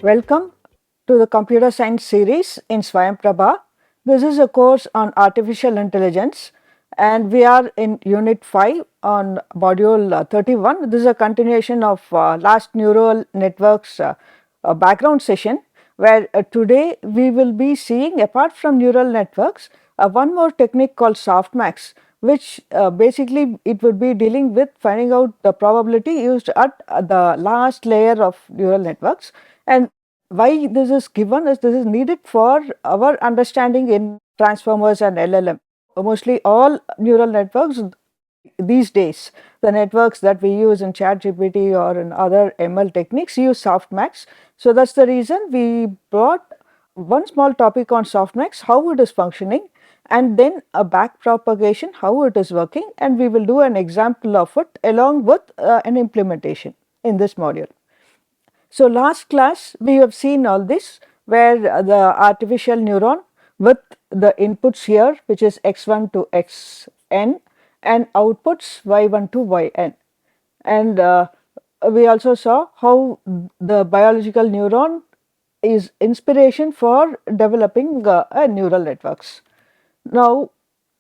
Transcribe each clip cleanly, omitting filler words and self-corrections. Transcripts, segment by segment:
Welcome to the computer science series in Swayam Prabha. This is a course on artificial intelligence and we are in unit 5 on module 31. This is a continuation of last neural networks background session where today we will be seeing, apart from neural networks, one more technique called Softmax, which basically it would be dealing with finding out the probability used at the last layer of neural networks. And why this is given is this is needed for our understanding in transformers and LLM. Mostly all neural networks these days, the networks that we use in ChatGPT or in other ML techniques use Softmax. So that's the reason we brought one small topic on Softmax, how it is functioning, and then a backpropagation, how it is working, and we will do an example of it along with an implementation in this module. So last class we have seen all this where the artificial neuron with the inputs here, which is x1 to xn, and outputs y1 to yn, and we also saw how the biological neuron is inspiration for developing neural networks. Now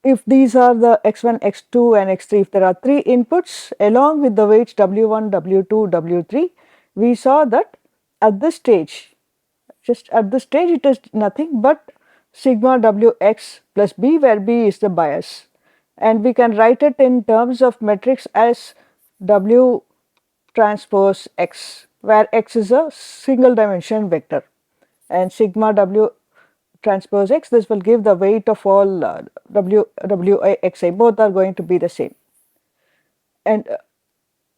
if these are the x1, x2 and x3, if there are 3 inputs along with the weights w1, w2, w3, we saw that at this stage, just at this stage, it is nothing but sigma wx plus b, where b is the bias, and we can write it in terms of metrics as w transpose x, where x is a single dimension vector, and sigma w transpose x, this will give the weight of all xi, both are going to be the same. And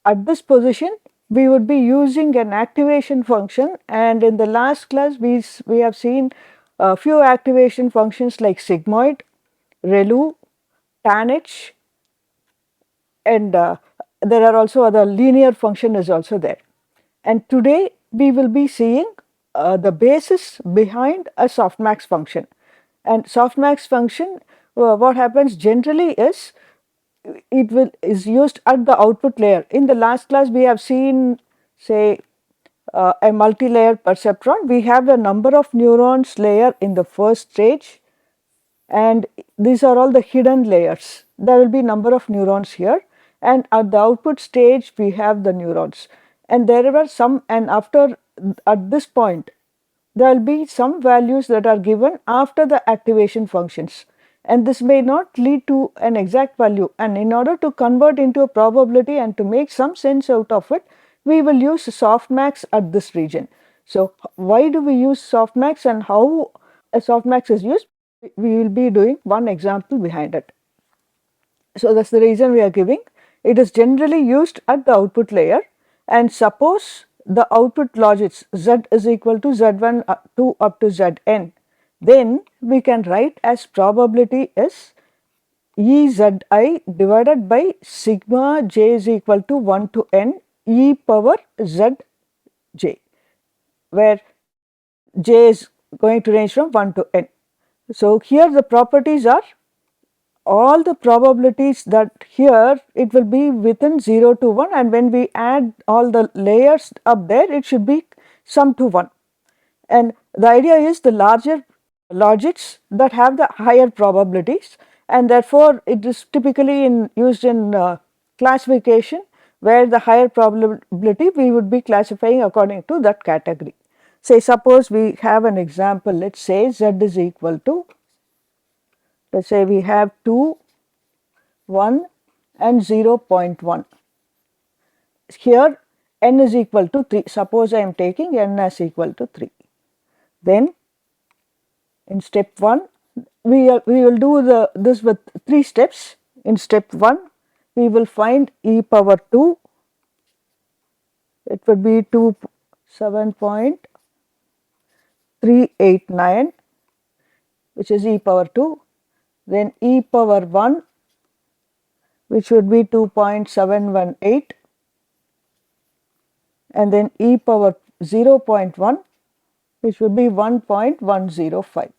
at this position we would be using an activation function, and in the last class we have seen a few activation functions like sigmoid, ReLU, tanh, and there are also other linear function is also there. And today we will be seeing the basis behind a softmax function. And softmax function, what happens generally is is used at the output layer. In the last class we have seen, say, a multi-layer perceptron. We have a number of neurons layer in the first stage, and these are all the hidden layers. There will be number of neurons here, and at the output stage we have the neurons, and there were some, and after, at this point there will be some values that are given after the activation functions, and this may not lead to an exact value, and in order to convert into a probability and to make some sense out of it, we will use softmax at this region. So why do we use softmax and how a softmax is used? We will be doing one example behind it. So that's the reason we are giving. It is generally used at the output layer, and suppose the output logits z is equal to z1 to up to zn, then we can write as probability is Ezi divided by sigma j is equal to 1 to n e power zj, where j is going to range from 1 to n. So here the properties are all the probabilities that here it will be within 0 to 1, and when we add all the layers up there it should be sum to 1, and the idea is the larger logits that have the higher probabilities, and therefore it is typically used in classification, where the higher probability we would be classifying according to that category. Say suppose we have an example, let us say z is equal to, let us say we have 2, 1 and 0.1. Here n is equal to 3, suppose I am taking n as equal to 3. Then in step 1 we will do this with 3 steps. In step 1 we will find e power 2, it would be 7.389, which is e power 2, then e power 1, which would be 2.718, and then e power 0.1, which would be 1.105.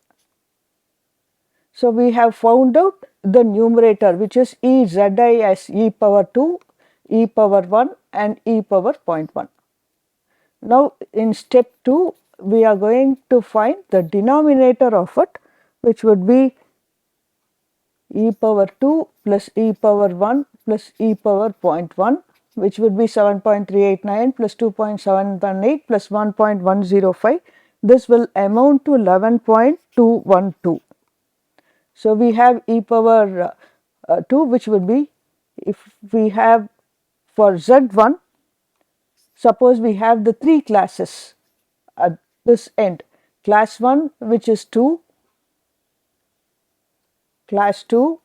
So we have found out the numerator, which is Ezi as e power 2, e power 1 and e power 0.1. Now in step 2 we are going to find the denominator of it, which would be e power 2 plus e power 1 plus e power 0.1, which would be 7.389 plus 2.718 plus 1.105. This will amount to 11.212. So, we have e power 2, which would be, if we have for Z1, suppose we have the 3 classes at this end, class 1 which is 2, class 2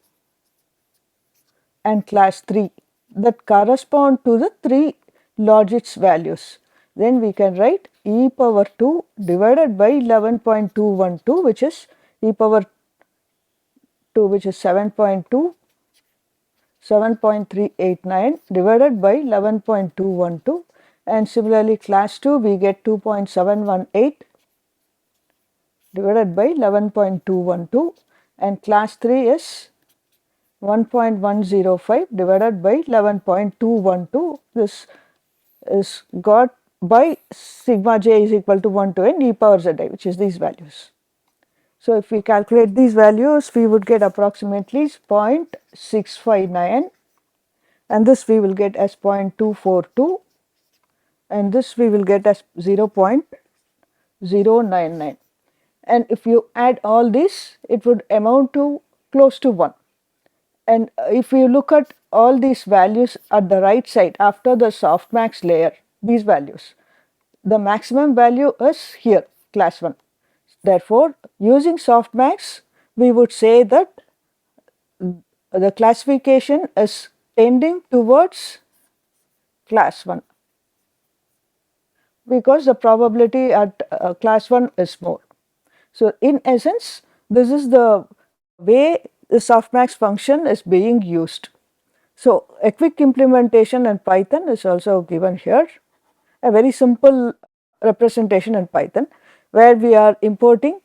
and class 3 that correspond to the 3 logits values. Then we can write e power 2 divided by 11.212, which is e power 2, which is 7.389 divided by 11.212, and similarly class 2 we get 2.718 divided by 11.212, and class 3 is 1.105 divided by 11.212. This is got by sigma j is equal to 1 to n e power z I, which is these values. So, if we calculate these values, we would get approximately 0.659, and this we will get as 0.242, and this we will get as 0.099. And if you add all this, it would amount to close to 1. And if you look at all these values at the right side after the softmax layer, these values, the maximum value is here, class 1. Therefore, using softmax, we would say that the classification is tending towards class 1, because the probability at class 1 is more. So, in essence, this is the way the softmax function is being used. So, a quick implementation in Python is also given here, a very simple representation in Python, where we are importing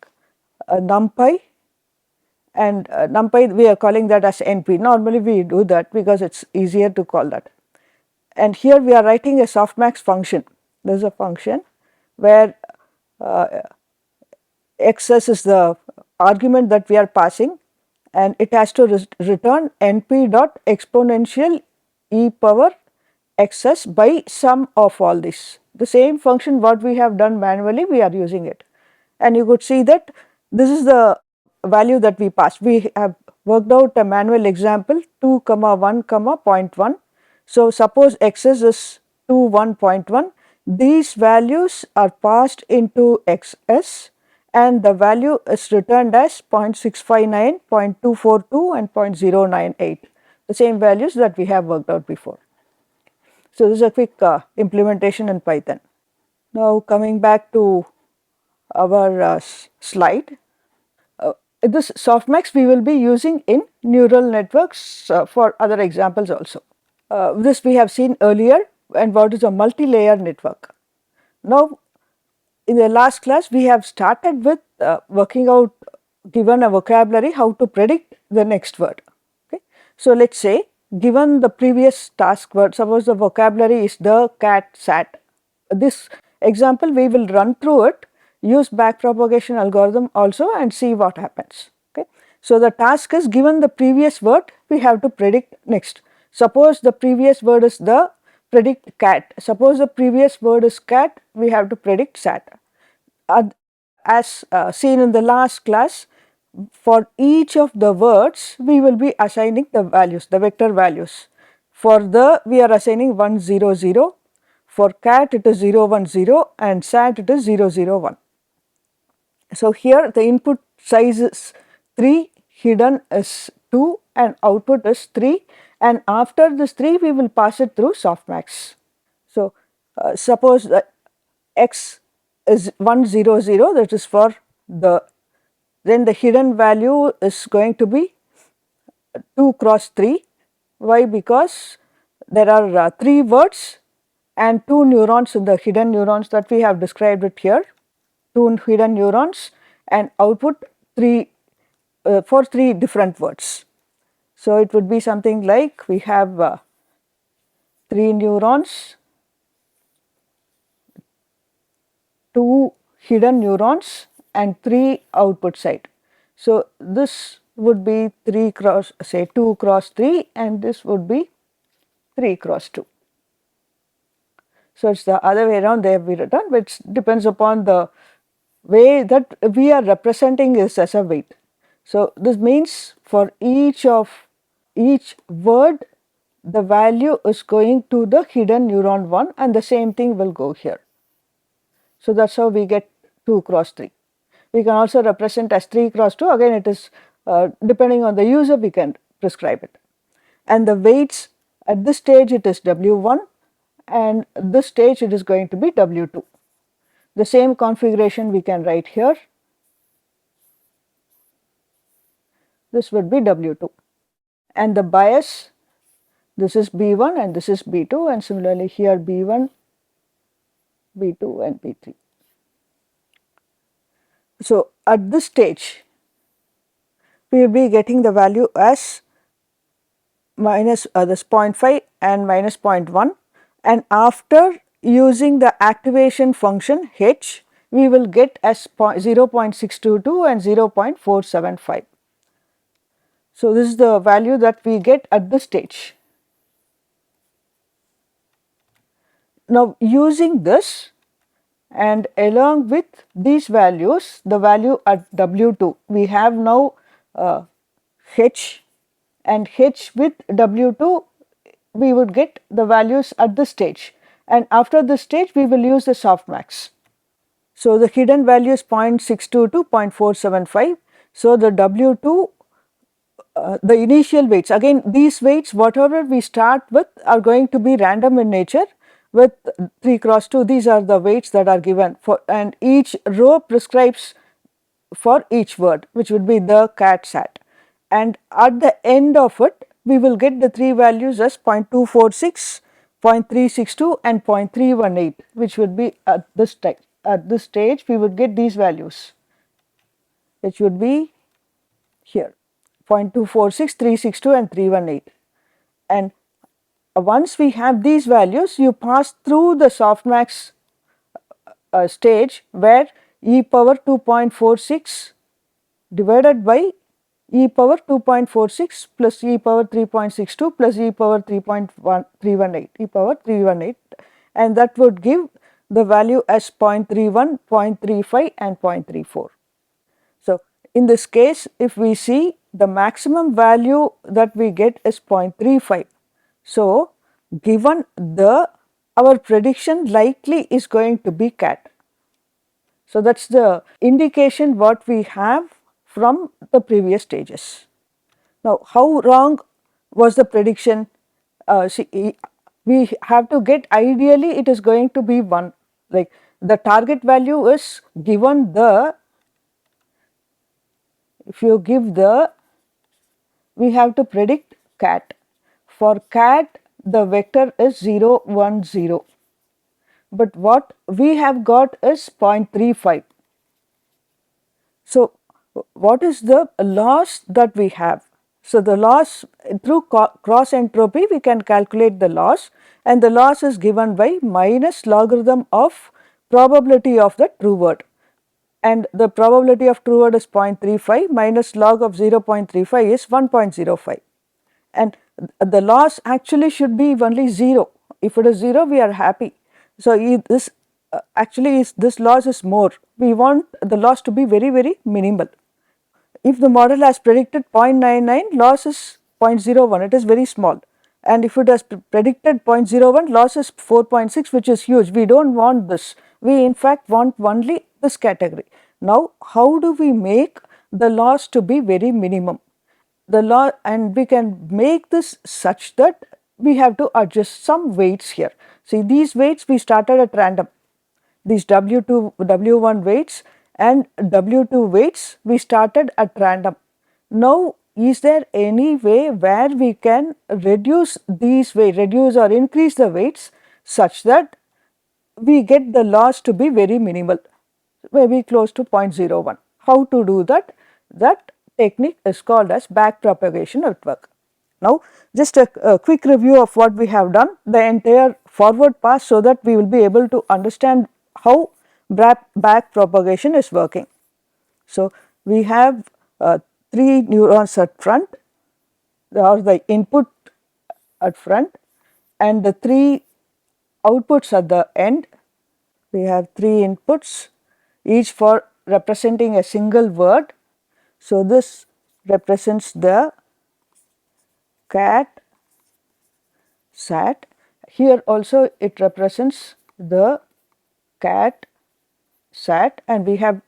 NumPy, and NumPy we are calling that as NP. Normally we do that because it is easier to call that. And here we are writing a softmax function. This is a function where xs is the argument that we are passing, and it has to return np dot exponential e power xs by sum of all this. The same function what we have done manually, we are using it, and you could see that this is the value that we passed. We have worked out a manual example 2 comma 1 comma 0.1. So, suppose xs is 2 1.1, these values are passed into xs, and the value is returned as 0.659, 0.242 and 0.098, the same values that we have worked out before. So, this is a quick implementation in Python. Now, coming back to our slide, this softmax we will be using in neural networks for other examples also. This we have seen earlier, and what is a multi-layer network. Now, in the last class we have started with working out, given a vocabulary, how to predict the next word. Okay. So, let us say given the previous task word, suppose the vocabulary is the, cat, sat. This example we will run through it, use backpropagation algorithm also, and see what happens. Okay. So, the task is given the previous word, we have to predict next. Suppose the previous word is the, predict cat. Suppose the previous word is cat, we have to predict sat. As seen in the last class, for each of the words we will be assigning the values, the vector values. For the, we are assigning 1 0 0, for cat it is 0 1 0, and sat it is 0 0 1. So, here the input size is 3, hidden is 2, and output is 3, and after this 3 we will pass it through softmax. So, suppose that x is 1 0 0, that is for the, then the hidden value is going to be 2 cross 3. Why? Because there are 3 words and 2 neurons in the hidden neurons that we have described it here, 2 hidden neurons, and output 3 for 3 different words. So, it would be something like we have 3 neurons, 2 hidden neurons and 3 output side. So, this would be 3 cross, say 2 cross 3, and this would be 3 cross 2. So, it is the other way around they have been written, which depends upon the way that we are representing this as a weight. So, this means for each word, the value is going to the hidden neuron 1, and the same thing will go here. So, that is how we get 2 cross 3. We can also represent as 3 cross 2, again it is depending on the user we can prescribe it. And the weights at this stage it is W1, and this stage it is going to be W2. The same configuration we can write here. This would be W2. And the bias, this is B1 and this is B2, and similarly here B1, B2 and B3. So, at this stage we will be getting the value as minus this 0.5 and minus 0.1, and after using the activation function h, we will get as 0.622 and 0.475. So, this is the value that we get at this stage. Now, using this and along with these values, the value at W2, we have now h, and h with W2 we would get the values at this stage, and after this stage we will use the softmax. So, the hidden value is 0.62 to 0.475. So, the W2 the initial weights, again these weights whatever we start with are going to be random in nature with 3 cross 2, these are the weights that are given for, and each row prescribes for each word, which would be the, cat, sat, and at the end of it we will get the 3 values as 0.246, 0.362 and 0.318, which would be at this time. At this stage we would get these values, which would be here 0.246, 362 and 318, and once we have these values you pass through the softmax stage where e power 2.46 divided by e power 2.46 plus e power 3.62 plus e power 3.318, e power 318, and that would give the value as 0.31, 0.35 and 0.34. So, in this case if we see the maximum value that we get is 0.35. So, given the our prediction likely is going to be cat. So, that is the indication what we have from the previous stages. Now, how wrong was the prediction? See, we have to get, ideally it is going to be 1, like the target value is given the, if you give the, we have to predict cat. For cat the vector is 0, 1, 0, but what we have got is 0.35. So, what is the loss that we have? So, the loss through cross entropy we can calculate the loss, and the loss is given by minus logarithm of probability of the true word, and the probability of true word is 0.35 minus log of 0.35 is 1.05, and the loss actually should be only 0. If it is 0 we are happy. So, this actually is, this loss is more, we want the loss to be very minimal. If the model has predicted 0.99, loss is 0.01, it is very small, and if it has predicted 0.01, loss is 4.6, which is huge. We do not want this, we in fact want only this category. Now, how do we make the loss to be very minimum? The law, and we can make this such that we have to adjust some weights here. See, these weights we started at random, these W2, W1 weights and W2 weights we started at random. Now, is there any way where we can reduce these weights, reduce or increase the weights such that we get the loss to be very minimal, maybe close to 0.01? How to do that? That technique is called as backpropagation network. Now, just a quick review of what we have done, the entire forward pass, so that we will be able to understand how back propagation is working. So, we have 3 neurons at front, or the input at front, and the 3 outputs at the end. We have 3 inputs, each for representing a single word. So, this represents the cat, sat. Here also it represents the cat, sat, and we have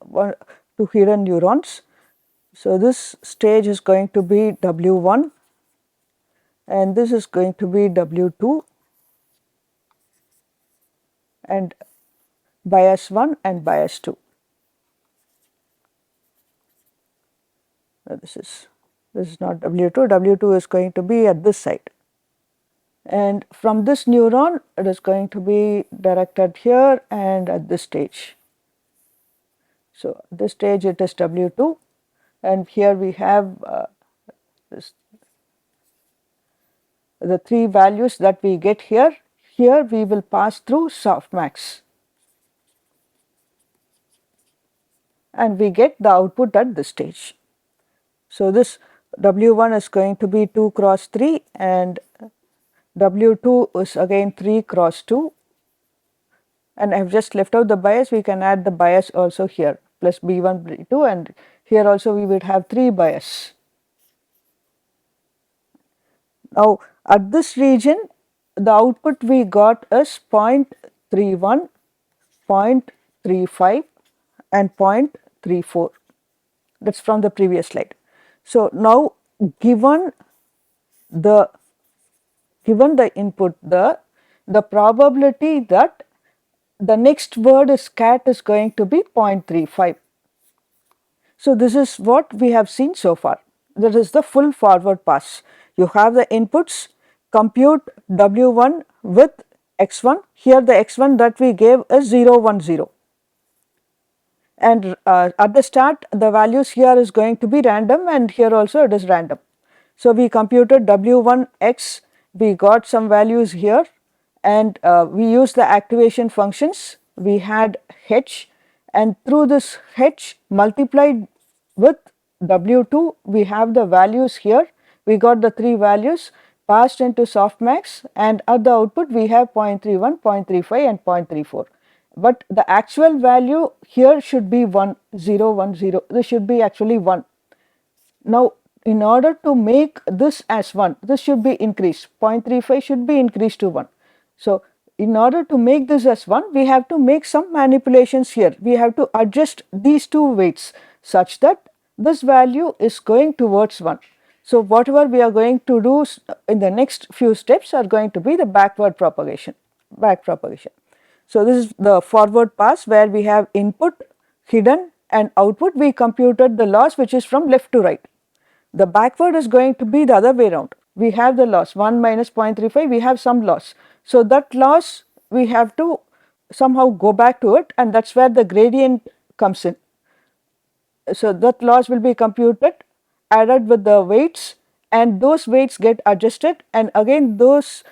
2 hidden neurons. So, this stage is going to be W1 and this is going to be W2 and bias 1 and bias 2. This is not W2, W2 is going to be at this side. And from this neuron it is going to be directed here and at this stage. So, at this stage it is W2 and here we have the 3 values that we get here. Here we will pass through Softmax and we get the output at this stage. So, this W1 is going to be 2 cross 3 and W2 is again 3 cross 2, and I have just left out the bias. We can add the bias also here, plus B1, B2, and here also we would have 3 bias. Now, at this region the output we got is 0.31, 0.35 and 0.34, that is from the previous slide. So, now given the input, the probability that the next word is cat is going to be 0.35. So, this is what we have seen so far. That is the full forward pass. You have the inputs, compute W1 with x1. Here the x1 that we gave is 0, 1, 0. And at the start the values here is going to be random and here also it is random. So, we computed W1x, we got some values here and we used the activation functions. We had h and through this h multiplied with W2 we have the values here. We got the 3 values passed into Softmax and at the output we have 0.31, 0.35 and 0.34. But the actual value here should be 1, 0, 1, 0. This should be actually 1. Now, in order to make this as 1, this should be increased, 0.35 should be increased to 1. So, in order to make this as 1, we have to make some manipulations here. We have to adjust these 2 weights such that this value is going towards 1. So, whatever we are going to do in the next few steps are going to be the backward propagation, back propagation. So, this is the forward pass where we have input, hidden and output. We computed the loss which is from left to right. The backward is going to be the other way around. We have the loss 1 minus 0.35, we have some loss. So, that loss we have to somehow go back to it and that is where the gradient comes in. So, that loss will be computed, added with the weights and those weights get adjusted and again those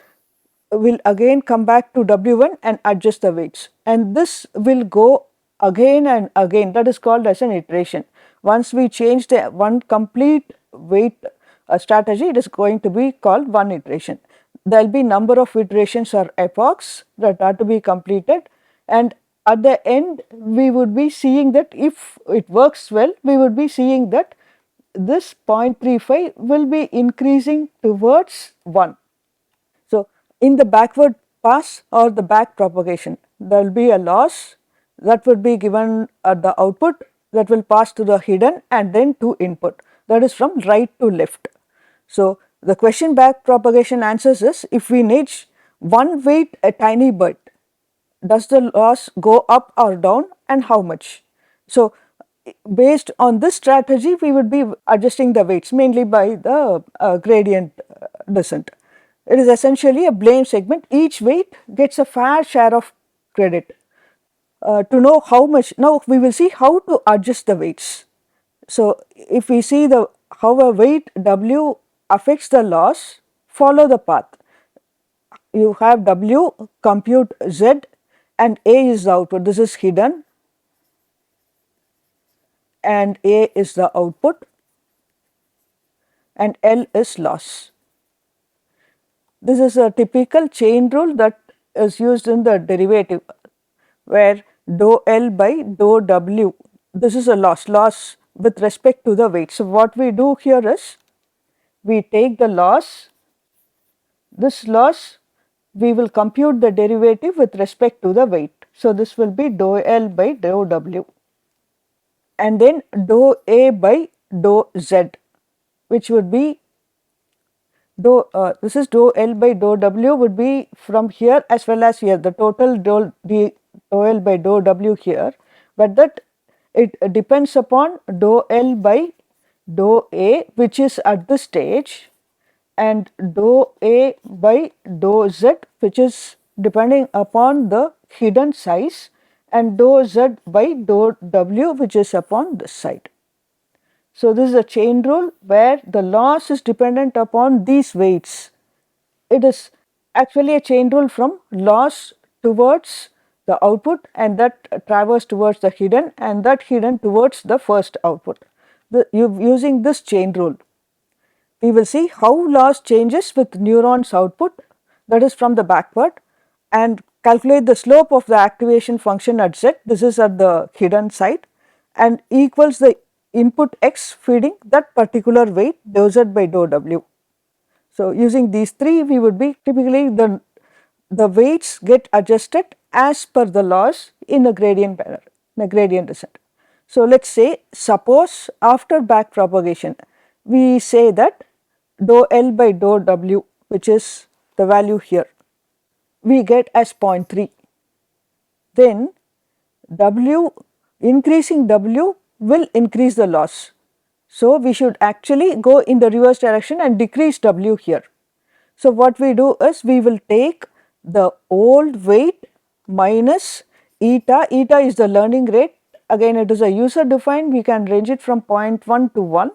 will again come back to W1 and adjust the weights and this will go again and again, that is called as an iteration. Once we change the one complete weight strategy, it is going to be called one iteration. There will be number of iterations or epochs that are to be completed and at the end we would be seeing that if it works well, we would be seeing that this 0.35 will be increasing towards 1. So, in the backward pass or the back propagation, there will be a loss that would be given at the output that will pass to the hidden and then to input, that is from right to left. So, the question back propagation answers is if we nudge one weight a tiny bit, does the loss go up or down and how much? So, based on this strategy we would be adjusting the weights mainly by the gradient descent. It is essentially a blame segment. Each weight gets a fair share of credit. To know how much, now we will see how to adjust the weights. So, if we see the how a weight W affects the loss, follow the path. You have W, compute Z and A is the output, this is hidden and A is the output and L is loss. This is a typical chain rule that is used in the derivative, where dou L by dou W, this is a loss with respect to the weight. So, what we do here is we take the loss, this loss we will compute the derivative with respect to the weight. So, this will be dou L by dou W and then dou A by dou Z, which would be this is dou L by dou W would be from here as well as here, the total dou L by dou W here, but that it depends upon dou L by dou A, which is at this stage, and dou A by dou Z, which is depending upon the hidden size, and dou Z by dou W, which is upon this side. So, this is a chain rule where the loss is dependent upon these weights. It is actually a chain rule from loss towards the output, and that traverse towards the hidden, and that hidden towards the first output. Using this chain rule, we will see how loss changes with neurons output, that is from the backward, and calculate the slope of the activation function at Z, this is at the hidden side, and equals the input x feeding that particular weight dou Z by dou W. So, using these three, we would be typically the weights get adjusted as per the loss in a gradient manner, in a gradient descent. So, let us say suppose after back propagation we say that dou L by dou W, which is the value here, we get as 0.3, then W, increasing W will increase the loss. So, we should actually go in the reverse direction and decrease W here. So, what we do is we will take the old weight minus eta, eta is the learning rate, again it is a user defined, we can range it from 0.1 to 1,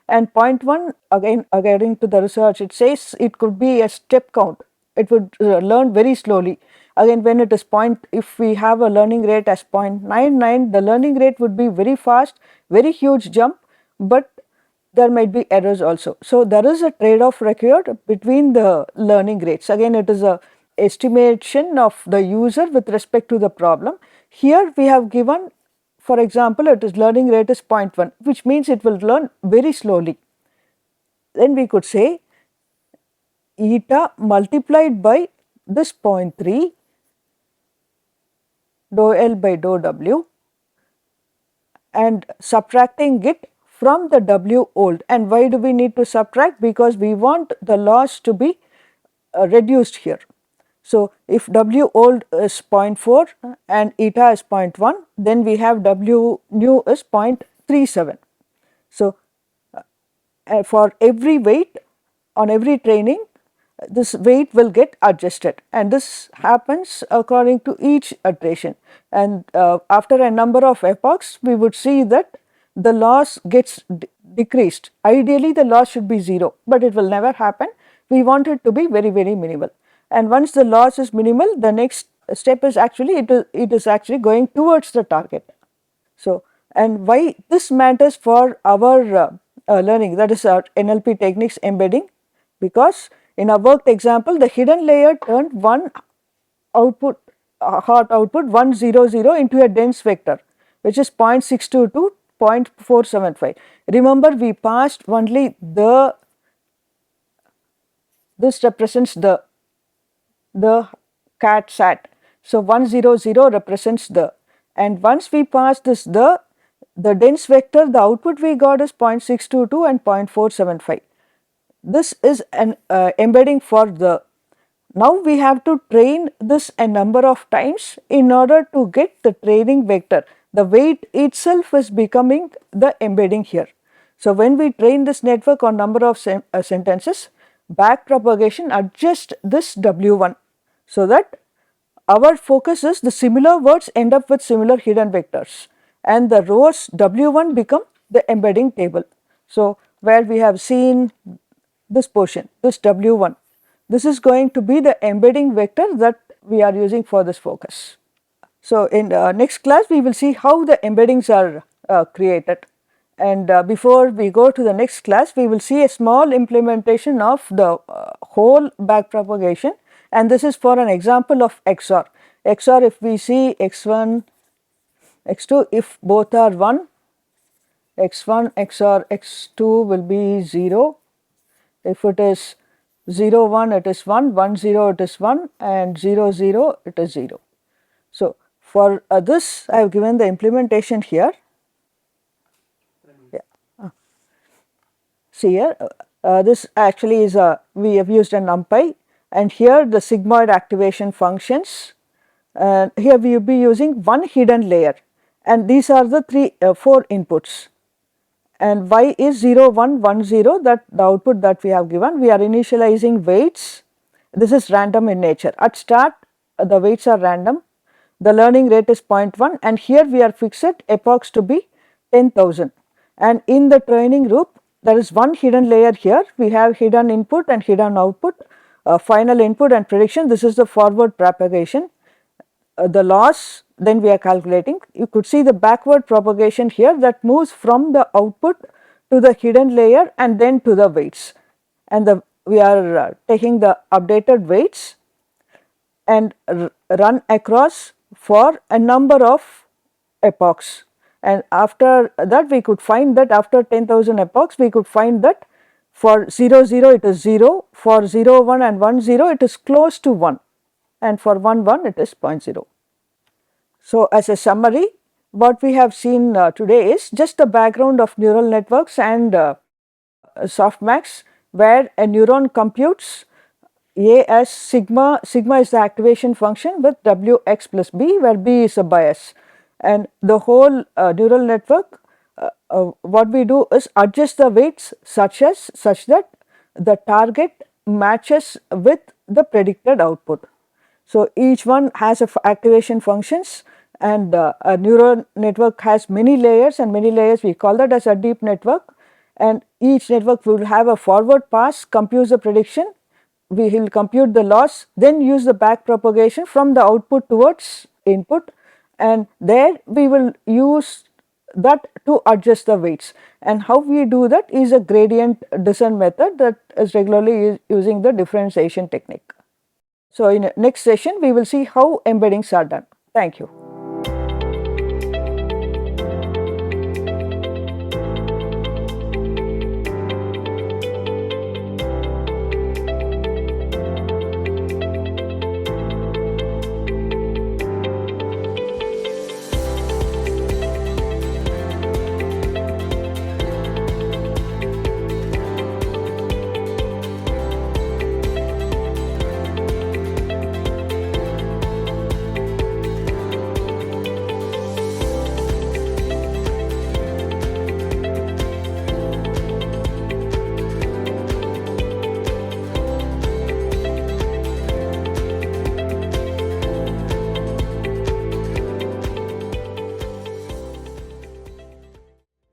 and 0.1 again according to the research it says it could be a step count, it would learn very slowly. Again when it is if we have a learning rate as 0.99, the learning rate would be very fast, very huge jump, but there might be errors also. So, there is a trade off required between the learning rates. Again it is a estimation of the user with respect to the problem. Here we have given, for example, it is learning rate is 0.1, which means it will learn very slowly. Then we could say eta multiplied by this 0.3 dou L by dou W and subtracting it from the W old. And why do we need to subtract? Because we want the loss to be reduced here. So, if W old is 0.4 and eta is 0.1, then we have W new is 0.37. So, for every weight on every training, this weight will get adjusted, and this happens according to each iteration, and after a number of epochs we would see that the loss gets decreased. Ideally the loss should be 0, but it will never happen. We want it to be very minimal, and once the loss is minimal, the next step is actually it is actually going towards the target. So, and why this matters for our learning, that is our NLP techniques embedding, because in a worked example the hidden layer turned one output hot output 100 into a dense vector which is 0.62 to 0.475. Remember we passed only this represents the cat sat. So, 100 represents and once we pass this the dense vector, the output we got is 0.622 and 0.475. This is an embedding for now we have to train this a number of times in order to get the training vector. The weight itself is becoming the embedding here. So, when we train this network on number of sentences, back propagation adjusts this W1, so that our focus is the similar words end up with similar hidden vectors, and the rows W1 become the embedding table. So, where we have seen this portion, this W1, this is going to be the embedding vector that we are using for this focus. So, in next class we will see how the embeddings are created. And before we go to the next class, we will see a small implementation of the whole backpropagation, and this is for an example of XOR. XOR, if we see x1, x2, if both are 1, x1 XOR x2 will be 0. If it is 0 1 it is 1, 1 0 it is 1, and 0 0 it is 0. So, for this I have given the implementation here. Yeah. See here, this actually is a, we have used an NumPy, and here the sigmoid activation functions, and here we will be using one hidden layer, and these are the 4 inputs, and y is 0 1 1 0, that the output that we have given. We are initializing weights. This is random in nature. At start the weights are random, the learning rate is 0.1, and here we are fixed epochs to be 10,000, and in the training group there is one hidden layer here. We have hidden input and hidden output, final input and prediction. This is the forward propagation. The loss then we are calculating. You could see the backward propagation here, that moves from the output to the hidden layer and then to the weights, and we are taking the updated weights and run across for a number of epochs, and after that we could find that after 10,000 epochs we could find that for 0 0 it is 0, for 0 1 and 1 0 it is close to 1, and for 1 1 it is 0.0. So, as a summary, what we have seen today is just the background of neural networks and Softmax, where a neuron computes A as sigma. Sigma is the activation function with Wx plus B, where B is a bias, and the whole neural network, what we do is adjust the weights such that the target matches with the predicted output. So, each one has activation functions, and a neural network has many layers, and many layers, we call that as a deep network, and each network will have a forward pass, computes the prediction, we will compute the loss, then use the back propagation from the output towards input, and there we will use that to adjust the weights. And how we do that is a gradient descent method that is regularly using the differentiation technique. So, in next session we will see how embeddings are done. Thank you.